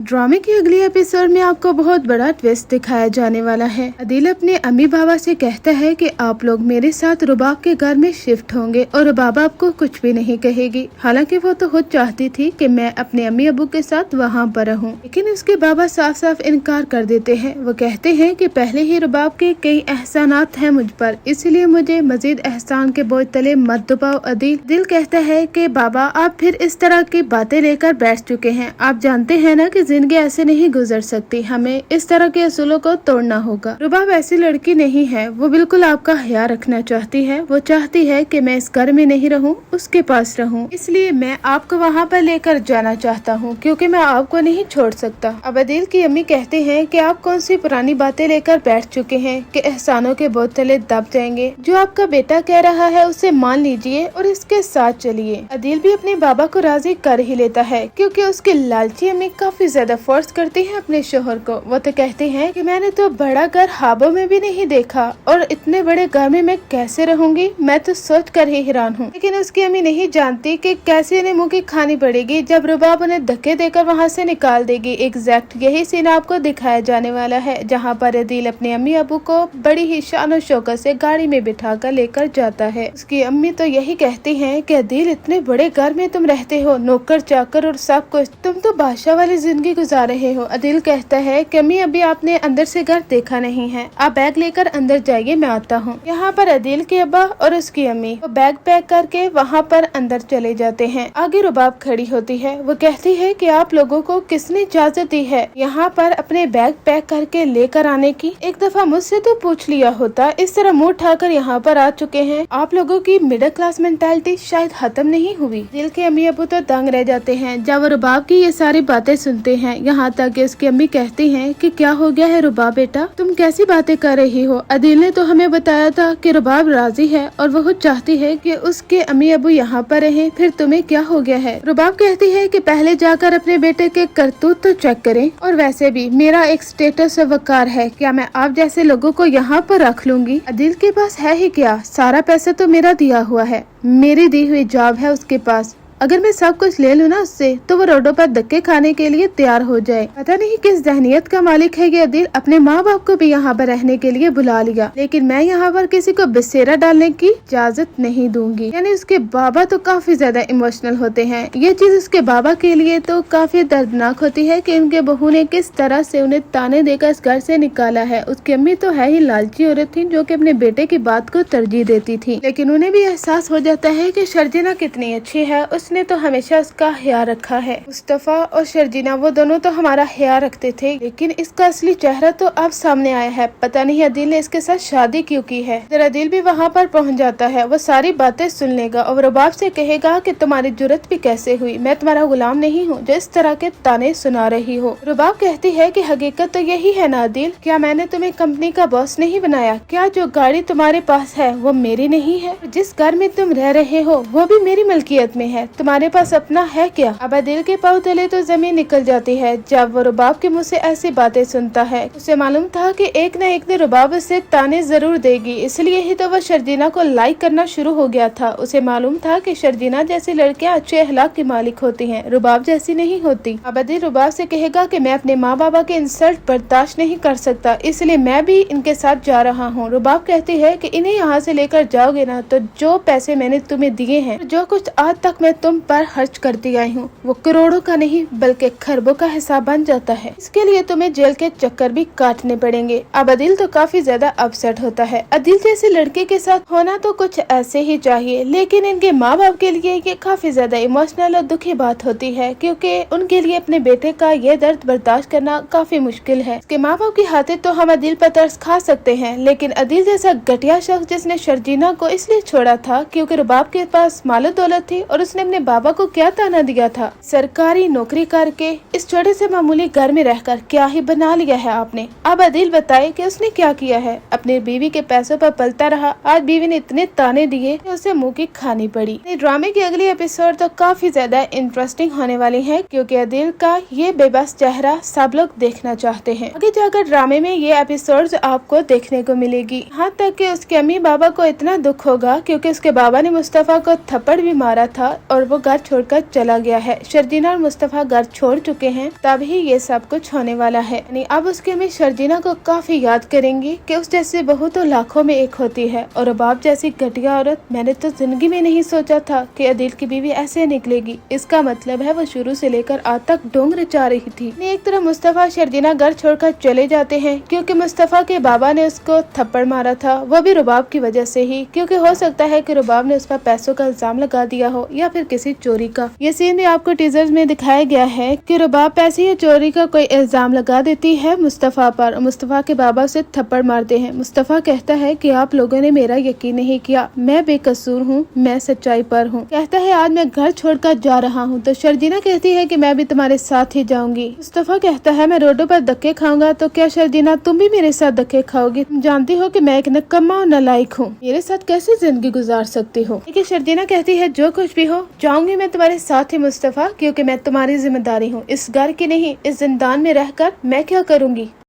ड्रामे के अगले एपिसोड में आपको बहुत बड़ा ट्विस्ट दिखाया जाने वाला है। अदील अपने अम्मी बाबा से कहता है कि आप लोग मेरे साथ रुबाब के घर में शिफ्ट होंगे और रुबाब आपको कुछ भी नहीं कहेगी। हालांकि वो तो खुद चाहती थी कि मैं अपने अम्मी अबू के साथ वहाँ पर रहूँ, लेकिन उसके बाबा साफ साफ इनकार कर देते हैं। वो कहते हैं कि पहले ही रुबाब के कई एहसानात हैं मुझ पर, इसलिए मुझे मजीद एहसान के बोझ तले मत दबाओ। अदील कहता है कि बाबा आप फिर इस तरह की बातें लेकर बैठ चुके हैं। आप जानते हैं ना कि जिंदगी ऐसे नहीं गुजर सकती, हमें इस तरह के असूलों को तोड़ना होगा। रुबाब ऐसी लड़की नहीं है, वो बिल्कुल आपका ख्याल रखना चाहती है। वो चाहती है कि मैं इस घर में नहीं रहूं, उसके पास रहूं, इसलिए मैं आपको वहाँ पर लेकर जाना चाहता हूँ, क्योंकि मैं आपको नहीं छोड़ सकता। अब अदील की अम्मी कहते हैं कि आप कौन सी पुरानी बातें लेकर बैठ चुके हैं कि एहसानों के बोझ तले दब जाएंगे। जो आपका बेटा कह रहा है उसे मान लीजिए और इसके साथ चलिए। अदील भी अपने बाबा को राजी कर ही लेता है, क्योंकि उसकी लालची अम्मी काफी ज्यादा फोर्स करती है अपने शोहर को। वो तो कहते हैं कि मैंने तो बड़ा घर ख्वाबों में भी नहीं देखा और इतने बड़े घर में मैं कैसे रहूंगी, मैं तो सोच कर ही हैरान हूँ। लेकिन उसकी अम्मी नहीं जानती कि कैसे इन्हें मुँह की खानी पड़ेगी जब रुबाब उन्हें धक्के देकर वहाँ से निकाल देगी। एग्जैक्ट यही सीन आपको दिखाया जाने वाला है, जहाँ पर अदील अपने अम्मी अबू को बड़ी ही शान और शौकत से गाड़ी में बिठा कर लेकर जाता है। उसकी अम्मी तो यही कहती है कि अदील इतने बड़े घर में तुम रहते हो, नौकर चाकर और सब कुछ, तुम तो बादशाह वाली जिंदगी गुजार रहे हो। अदील कहता है कि अम्मी अभी आपने अंदर से घर देखा नहीं है, आप बैग लेकर अंदर जाइए, मैं आता हूँ। यहाँ पर अदील के अब्बा और उसकी अम्मी वो बैग पैक करके वहाँ पर अंदर चले जाते हैं। आगे रुबाब खड़ी होती है। वो कहती है कि आप लोगों को किसने इजाजत दी है यहाँ पर अपने बैग पैक करके लेकर आने की? एक दफा मुझसे तो पूछ लिया होता, इस तरह मुंह उठाकर यहाँ पर आ चुके हैं। आप लोगों की मिडिल क्लास मेंटालिटी शायद खत्म नहीं हुई। दिल के अम्मी अबू तो दंग रह जाते हैं जब वो रुबाब की ये सारी बातें सुनते हैं। यहाँ तक कि उसकी अम्मी कहती हैं कि क्या हो गया है रुबाब बेटा, तुम कैसी बातें कर रही हो? अदील ने तो हमें बताया था कि रुबाब राजी है और वो खुद चाहती है कि उसके अम्मी अबू यहाँ पर रहे, फिर तुम्हें क्या हो गया है? रुबाब कहती है कि पहले जाकर अपने बेटे के करतूत तो चेक करें, और वैसे भी मेरा एक स्टेटस और वकार है, क्या मैं आप जैसे लोगों को यहाँ पर रख लूंगी? अदील के पास है ही क्या, सारा पैसा तो मेरा दिया हुआ है, मेरी दी हुई जॉब है उसके पास। अगर मैं सब कुछ ले लूँ ना उससे, तो वो रोडों पर धक्के खाने के लिए तैयार हो जाए। पता नहीं किस जहनियत का मालिक है ये अदील, अपने माँ बाप को भी यहाँ पर रहने के लिए बुला लिया, लेकिन मैं यहाँ पर किसी को बसेरा डालने की इजाजत नहीं दूंगी। यानी उसके बाबा तो काफी ज्यादा इमोशनल होते हैं। ये चीज उसके बाबा के लिए तो काफी दर्दनाक होती है कि उनके बहू ने किस तरह से उन्हें ताने देकर इस घर से निकाला है। उसकी अम्मी तो है ही लालची औरत थी, जो कि अपने बेटे की बात को तरजीह देती थी, लेकिन उन्हें भी एहसास हो जाता है कि शर्जिना कितनी अच्छी है, उसने तो हमेशा उसका ख्याल रखा है। मुस्तफा और शर्जिना वो दोनों तो हमारा ख्याल रखते थे, लेकिन इसका असली चेहरा तो अब सामने आया है। पता नहीं अदील ने इसके साथ शादी क्यों की है। फिर अदील भी वहाँ पर पहुँच जाता है। वो सारी बातें सुन लेगा और रुबाब से कहेगा कि तुम्हारी जुर्रत भी कैसे हुई, मैं तुम्हारा गुलाम नहीं हूँ जो इस तरह के ताने सुना रही हो। रुबाब कहती है कि हकीकत तो यही है ना अदील, क्या मैंने तुम्हें कंपनी का बॉस नहीं बनाया? क्या जो गाड़ी तुम्हारे पास है वो मेरी नहीं है? जिस घर में तुम रह रहे हो वो भी मेरी मलकियत में है, तुम्हारे पास अपना है क्या? अब अदील के पाँव तले तो जमीन निकल जाती है जब वो रुबाब के मुंह से ऐसी बातें सुनता है। उसे मालूम था कि एक न एक दिन रुबाब उसे ताने जरूर देगी, इसलिए ही तो वो शर्जिना को लाइक करना शुरू हो गया था। उसे मालूम था कि शर्जिना जैसी लड़कियां अच्छे अखलाक की मालिक होती हैं, रुबाब जैसी नहीं होती। अब अदील रुबाब से कहेगा कि मैं अपने माँ बाबा के इंसल्ट बर्दाश्त नहीं कर सकता, इसलिए मैं भी इनके साथ जा रहा हूँ। रुबाब कहती है कि इन्हें यहाँ से लेकर जाओगे ना तो जो पैसे मैंने तुम्हें दिए हैं, जो कुछ आज तक मैं तुम पर खर्च करती आई हूँ, वो करोड़ों का नहीं बल्कि खरबों का हिसाब बन जाता है। इसके लिए तुम्हें जेल के चक्कर भी काटने पड़ेंगे। अब अदील तो काफी ज्यादा अपसेट होता है। अदील जैसे लड़के के साथ होना तो कुछ ऐसे ही चाहिए, लेकिन इनके माँ बाप के लिए ये काफी ज्यादा इमोशनल और दुखी बात होती है, क्योंकि उनके लिए अपने बेटे का ये दर्द बर्दाश्त करना काफी मुश्किल है। इसके माँ बाप की खातिर तो हम अदील पर तरस खा सकते हैं, लेकिन अदील जैसा घटिया शख्स जिसने शर्जिना को इसलिए छोड़ा था क्योंकि रुबाब के पास मालो दौलत थी, और उसने अपने बाबा को क्या ताना दिया था, सरकारी नौकरी करके इस छोटे से मामूली घर में रहकर क्या ही बना लिया है आपने। अब अदील बताए कि उसने क्या किया है, अपनी बीवी के पैसों पर पलता रहा। आज बीवी ने इतने ताने दिए कि उसे मुंह की खानी पड़ी। ड्रामे की अगली एपिसोड तो काफी ज्यादा इंटरेस्टिंग होने वाली है, क्योंकि अदील का ये बेबस चेहरा सब लोग देखना चाहते हैं। आगे जाकर ड्रामे में ये एपिसोड आपको देखने को मिलेगी। यहाँ तक कि उसके अम्मी बाबा को इतना दुख होगा क्योंकि उसके बाबा ने मुस्तफा को थप्पड़ भी मारा था और और वो घर छोड़कर चला गया है। शर्जीना और मुस्तफा घर छोड़ चुके हैं, तभी ये सब कुछ होने वाला है। यानी अब उसकी अम्मी शर्जीना को काफी याद करेंगी कि उस जैसे बहू तो लाखों में एक होती है, और रबाब जैसी घटिया औरत मैंने तो जिंदगी में नहीं सोचा था कि अदील की बीवी ऐसे निकलेगी। इसका मतलब है वो शुरू से लेकर आज तक ढोंग रचा रही थी। एक तरफ मुस्तफा शर्जीना घर छोड़कर चले जाते हैं क्योंकि मुस्तफा के बाबा ने उसको थप्पड़ मारा था, वो भी रुबाब की वजह से ही, क्योंकि हो सकता है कि रुबाब ने उस पर पैसों का इल्जाम लगा दिया हो या फिर किसी चोरी का। ये सीन भी आपको टीजर्स में दिखाया गया है कि रुबाब पैसे या चोरी का कोई इल्जाम लगा देती है मुस्तफा पर। मुस्तफा के बाबा उसे थप्पड़ मारते हैं। मुस्तफा कहता है कि आप लोगों ने मेरा यकीन नहीं किया, मैं बेकसूर हूँ, मैं सच्चाई पर हूँ। कहता है आज मैं घर छोड़कर जा रहा हूँ, तो शर्जीना कहती है कि मैं भी तुम्हारे साथ ही जाऊंगी। मुस्तफा कहता है मैं रोडों पर धक्के खाऊंगा, तो क्या शर्जीना तुम भी मेरे साथ धक्के खाओगी? तुम जानती हो कि मैं एक नकम्मा और नालायक हूँ, मेरे साथ कैसे जिंदगी गुजार सकती हो? लेकिन शर्जीना कहती है जो कुछ भी हो जाऊंगी मैं तुम्हारे साथ ही मुस्तफा, क्योंकि मैं तुम्हारी जिम्मेदारी हूँ। इस घर की नहीं, इस जिंदान में रहकर मैं क्या करूँगी?